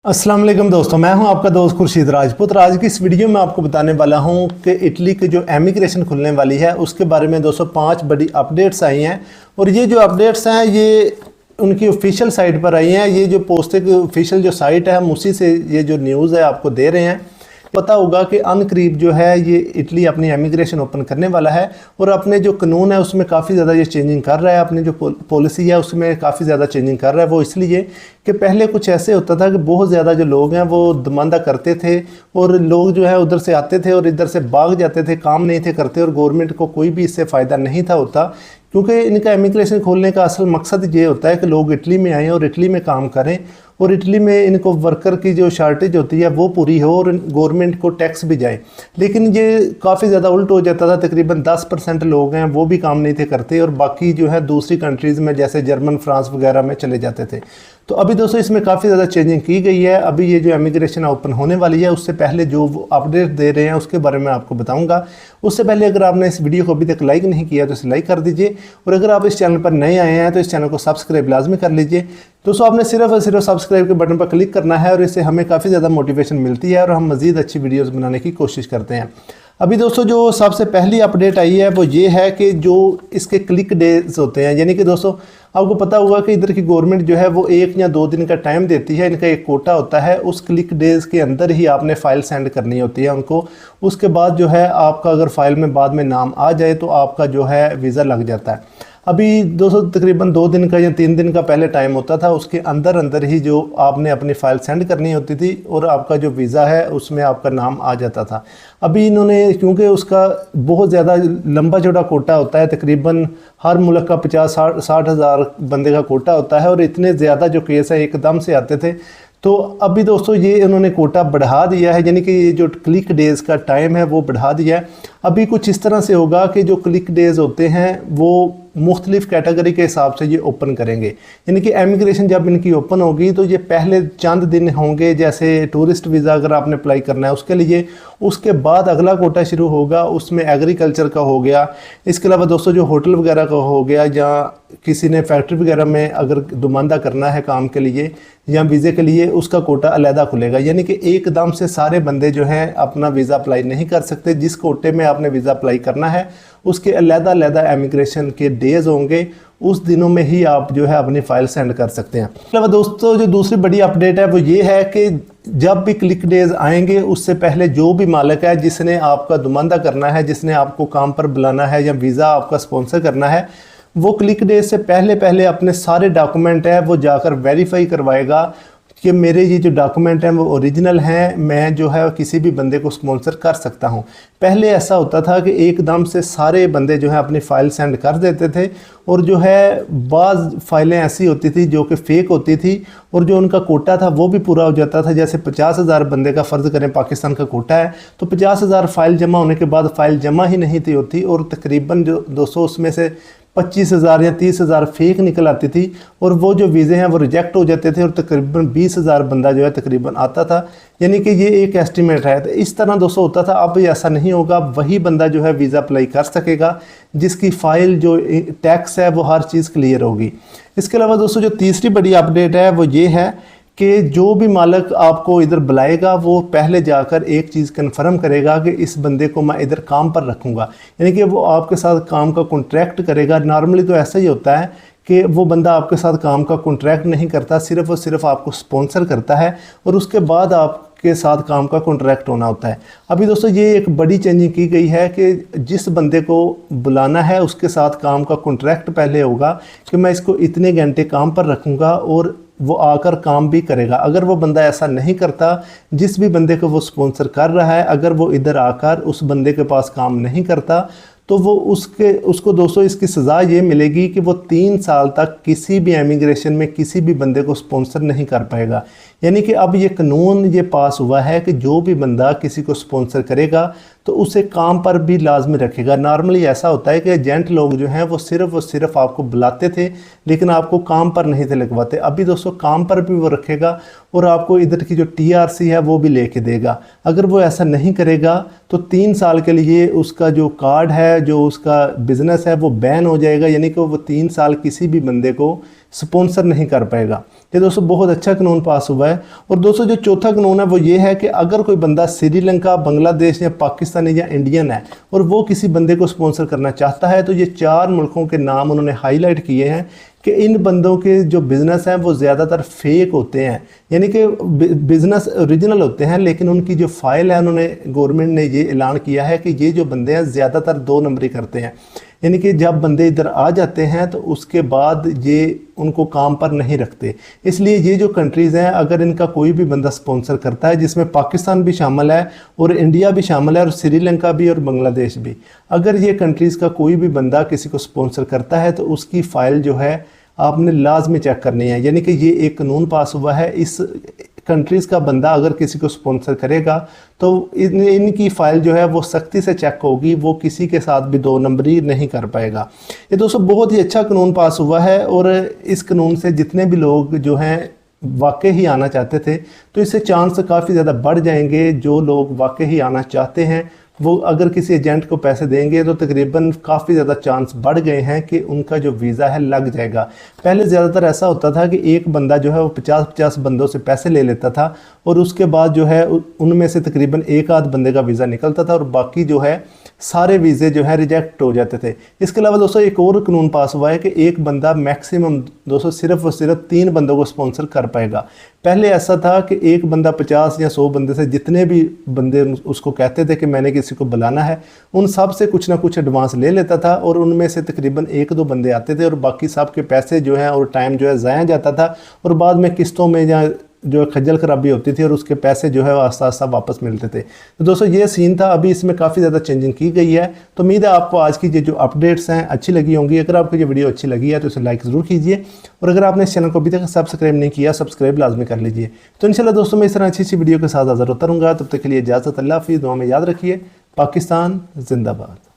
अस्सलाम वालेकुम दोस्तों, मैं हूं आपका दोस्त खुर्शीद राजपूत। आज की इस वीडियो में आपको बताने वाला हूं कि इटली की जो एमिग्रेशन खुलने वाली है उसके बारे में दोस्तों 5 बड़ी अपडेट्स आई हैं। और ये जो अपडेट्स हैं ये उनकी ऑफिशियल साइट पर आई हैं। ये जो पोस्टे की ऑफिशियल जो साइट है हम उसी से ये जो न्यूज़ है आपको दे रहे हैं। पता होगा कि अनकरीब जो है ये इटली अपनी एमिग्रेशन ओपन करने वाला है और अपने जो कानून है उसमें काफ़ी ज़्यादा ये चेंजिंग कर रहा है। अपनी जो पॉलिसी है उसमें काफ़ी ज़्यादा चेंजिंग कर रहा है। वो इसलिए कि पहले कुछ ऐसे होता था कि बहुत ज़्यादा जो लोग हैं वो दमांदा करते थे और लोग जो है उधर से आते थे और इधर से भाग जाते थे, काम नहीं थे करते और गवर्नमेंट को कोई भी इससे फ़ायदा नहीं था होता। क्योंकि इनका इमिग्रेशन खोलने का असल मकसद ये होता है कि लोग इटली में आएँ और इटली में काम करें और इटली में इनको वर्कर की जो शार्टेज होती है वो पूरी हो और गवर्नमेंट को टैक्स भी जाए। लेकिन ये काफ़ी ज़्यादा उल्ट हो जाता था। तकरीबन 10% लोग हैं वो भी काम नहीं थे करते और बाकी जो है दूसरी कंट्रीज़ में जैसे जर्मन, फ्रांस वगैरह में चले जाते थे। तो अभी दोस्तों इसमें काफ़ी ज़्यादा चेंजिंग की गई है। अभी ये जो इमिग्रेशन ओपन होने वाली है उससे पहले जो अपडेट दे रहे हैं उसके बारे में आपको बताऊंगा। उससे पहले अगर आपने इस वीडियो को अभी तक लाइक नहीं किया तो इसे लाइक कर दीजिए और अगर आप इस चैनल पर नए आए हैं तो इस चैनल को सब्सक्राइब लाजमी कर लीजिए। दोस्तों आपने सिर्फ और सिर्फ सब्सक्राइब के बटन पर क्लिक करना है और इससे हमें काफ़ी ज़्यादा मोटिवेशन मिलती है और हम मज़ीद अच्छी वीडियोस बनाने की कोशिश करते हैं। अभी दोस्तों जो सबसे पहली अपडेट आई है वो ये है कि जो इसके क्लिक डेज होते हैं, यानी कि दोस्तों आपको पता होगा कि इधर की गवर्नमेंट जो है वो 1 या 2 दिन का टाइम देती है। इनका एक कोटा होता है, उस क्लिक डेज के अंदर ही आपने फ़ाइल सेंड करनी होती है उनको। उसके बाद जो है आपका अगर फ़ाइल में बाद में नाम आ जाए तो आपका जो है वीज़ा लग जाता है। अभी दोस्तों तकरीबन 2 दिन का या 3 दिन का पहले टाइम होता था, उसके अंदर ही जो आपने अपनी फ़ाइल सेंड करनी होती थी और आपका जो वीज़ा है उसमें आपका नाम आ जाता था। अभी इन्होंने क्योंकि उसका बहुत ज़्यादा लंबा चौड़ा कोटा होता है, तकरीबन हर मुल्क का 50-60 हज़ार बंदे का कोटा होता है और इतने ज़्यादा जो केस है एकदम से आते थे। तो अभी दोस्तों ये इन्होंने कोटा बढ़ा दिया है, यानी कि ये जो क्लिक डेज़ का टाइम है वो बढ़ा दिया है। अभी कुछ इस तरह से होगा कि जो क्लिक डेज़ होते हैं वो मुख्तलिफ़ कैटेगरी के हिसाब से ये ओपन करेंगे। यानी कि एमिग्रेशन जब इनकी ओपन होगी तो ये पहले चंद दिन होंगे, जैसे टूरिस्ट वीज़ा अगर आपने अप्लाई करना है उसके लिए। उसके बाद अगला कोटा शुरू होगा, उसमें एग्रीकल्चर का हो गया। इसके अलावा दोस्तों जो होटल वगैरह का हो गया या किसी ने फैक्ट्री वगैरह में अगर दुमांदा करना है काम के लिए या वीज़े के लिए, उसका कोटा अलहदा खुलेगा। यानी कि एकदम से सारे बंदे जो हैं अपना वीज़ा अप्लाई नहीं कर सकते। जिस कोटे में आपने वीज़ा अप्लाई करना है उसके अलहदा इमिग्रेशन के डेज़ होंगे, उस दिनों में ही आप जो है अपनी फ़ाइल सेंड कर सकते हैं। इसके अलावा दोस्तों जो दूसरी बड़ी अपडेट है वो ये है कि जब भी क्लिक डेज़ आएंगे उससे पहले जो भी मालिक है जिसने आपका दुमांदा करना है, जिसने आपको काम पर बुलाना है या वीज़ा आपका स्पॉन्सर करना है, वो क्लिक डेज से पहले अपने सारे डॉक्यूमेंट है वो जाकर वेरीफाई करवाएगा कि मेरे ये जो डॉक्यूमेंट हैं वो ओरिजिनल हैं, मैं जो है किसी भी बंदे को स्पॉन्सर कर सकता हूँ। पहले ऐसा होता था कि एकदम से सारे बंदे जो है अपनी फ़ाइल सेंड कर देते थे और जो है बाज़ फ़ाइलें ऐसी होती थी जो कि फ़ेक होती थी और जो उनका कोटा था वो भी पूरा हो जाता था। जैसे 50,000 बंदे का फ़र्ज़ करें पाकिस्तान का कोटा है तो 50,000 फ़ाइल जमा होने के बाद फ़ाइल जमा ही नहीं थी होती और तकरीबन जो 200 उसमें से 25,000 या 30,000 फेक निकल आती थी और वो जो वीज़े हैं वो रिजेक्ट हो जाते थे और तकरीबन 20,000 बंदा जो है तकरीबन आता था। यानी कि ये एक एस्टीमेट है। तो इस तरह दोस्तों होता था। अब ऐसा नहीं होगा, वही बंदा जो है वीज़ा अप्लाई कर सकेगा जिसकी फ़ाइल जो टैक्स है वो हर चीज़ क्लियर होगी। इसके अलावा दोस्तों जो तीसरी बड़ी अपडेट है वो ये है कि जो भी मालिक आपको इधर बुलाएगा वो पहले जाकर एक चीज़ कन्फर्म करेगा कि इस बंदे को मैं इधर काम पर रखूँगा। यानी कि वो आपके साथ काम का कॉन्ट्रैक्ट करेगा। नॉर्मली तो ऐसा ही होता है कि वो बंदा आपके साथ काम का कॉन्ट्रैक्ट नहीं करता, सिर्फ़ और सिर्फ आपको स्पॉन्सर करता है और उसके बाद आपके साथ काम का कॉन्ट्रैक्ट होना होता है। अभी दोस्तों ये एक बड़ी चेंजिंग की गई है कि जिस बंदे को बुलाना है उसके साथ काम का कॉन्ट्रैक्ट पहले होगा कि मैं इसको इतने घंटे काम पर रखूँगा और वो आकर काम भी करेगा। अगर वो बंदा ऐसा नहीं करता, जिस भी बंदे को वो स्पॉन्सर कर रहा है, अगर वो इधर आकर उस बंदे के पास काम नहीं करता तो वो उसको दोस्तों इसकी सज़ा ये मिलेगी कि वो 3 साल तक किसी भी एमिग्रेशन में किसी भी बंदे को स्पॉन्सर नहीं कर पाएगा। यानी कि अब ये कानून ये पास हुआ है कि जो भी बंदा किसी को स्पॉन्सर करेगा तो उसे काम पर भी लाजमी रखेगा। नॉर्मली ऐसा होता है कि एजेंट लोग जो हैं वो सिर्फ़ और सिर्फ आपको बुलाते थे लेकिन आपको काम पर नहीं थे लगवाते। अभी दोस्तों काम पर भी वो रखेगा और आपको इधर की जो TRC है वो भी लेके देगा। अगर वो ऐसा नहीं करेगा तो 3 साल के लिए उसका जो कार्ड है, जो उसका बिज़नेस है वो बैन हो जाएगा। यानी कि वो 3 साल किसी भी बंदे को स्पॉन्सर नहीं कर पाएगा। ये दोस्तों बहुत अच्छा कानून पास हुआ है। और दोस्तों जो चौथा कानून है वो ये है कि अगर कोई बंदा श्रीलंका, बांग्लादेश या पाकिस्तानी या इंडियन है और वो किसी बंदे को स्पॉन्सर करना चाहता है, तो ये 4 मुल्कों के नाम उन्होंने हाईलाइट किए हैं कि इन बंदों के जो बिज़नेस हैं वो ज़्यादातर फेक होते हैं, यानी कि बिज़नेस ओरिजिनल होते हैं लेकिन उनकी जो फाइल है, उन्होंने गवर्नमेंट ने ये ऐलान किया है कि ये जो बंदे हैं ज़्यादातर 2 नंबरी करते हैं, यानी कि जब बंदे इधर आ जाते हैं तो उसके बाद ये उनको काम पर नहीं रखते। इसलिए ये जो कंट्रीज़ हैं, अगर इनका कोई भी बंदा स्पॉन्सर करता है, जिसमें पाकिस्तान भी शामिल है और इंडिया भी शामिल है और श्रीलंका भी और बांग्लादेश भी, अगर ये कंट्रीज़ का कोई भी बंदा किसी को स्पॉन्सर करता है तो उसकी फ़ाइल जो है आपने लाजमी चेक करनी है। यानी कि ये एक कानून पास हुआ है, इस कंट्रीज़ का बंदा अगर किसी को स्पॉन्सर करेगा तो इनकी फ़ाइल जो है वो सख्ती से चेक होगी, वो किसी के साथ भी 2 नंबरी नहीं कर पाएगा। ये दोस्तों बहुत ही अच्छा कानून पास हुआ है और इस कानून से जितने भी लोग जो हैं वाकई ही आना चाहते थे तो इससे चांस काफ़ी ज़्यादा बढ़ जाएंगे। जो लोग वाकई ही आना चाहते हैं वो अगर किसी एजेंट को पैसे देंगे तो तकरीबन काफ़ी ज़्यादा चांस बढ़ गए हैं कि उनका जो वीज़ा है लग जाएगा। पहले ज़्यादातर ऐसा होता था कि एक बंदा जो है वो 50-50 बंदों से पैसे ले लेता था और उसके बाद जो है उनमें से तकरीबन 1 आध बंदे का वीज़ा निकलता था और बाकी जो है सारे वीज़े जो है रिजेक्ट हो जाते थे। इसके अलावा दोस्तों एक और कानून पास हुआ है कि एक बंदा मैक्सिमम दोस्तों सिर्फ और सिर्फ 3 बंदों को स्पॉन्सर कर पाएगा। पहले ऐसा था कि एक बंदा 50 या 100 बंदे से, जितने भी बंदे उसको कहते थे कि मैंने किसी को बुलाना है, उन सब से कुछ ना कुछ एडवांस ले लेता था और उनमें से तकरीबन 1-2 बंदे आते थे और बाकी सब के पैसे जो हैं और टाइम जो है ज़ाया जाता था और बाद में किस्तों में या जो खज्जल खराबी होती थी और उसके पैसे जो है आस्ता आस्ता वापस मिलते थे। तो दोस्तों ये सीन था। अभी इसमें काफ़ी ज़्यादा चेंजिंग की गई है। तो उम्मीद है आपको आज की ये जो अपडेट्स हैं अच्छी लगी होंगी। अगर आपको ये वीडियो अच्छी लगी है तो इसे लाइक ज़रूर कीजिए और अगर आपने इस चैनल को अभी तक सब्सक्राइब नहीं किया, सब्सक्राइब लाजमी कर लीजिए। तो इंशाल्लाह दोस्तों मैं इस तरह अच्छी वीडियो के साथ हाज़िर होता रहूँगा। तब तक के लिए इजाज़त, अल्लाह हाफ़िज़। दुआ में याद रखिए, पाकिस्तान जिंदाबाद।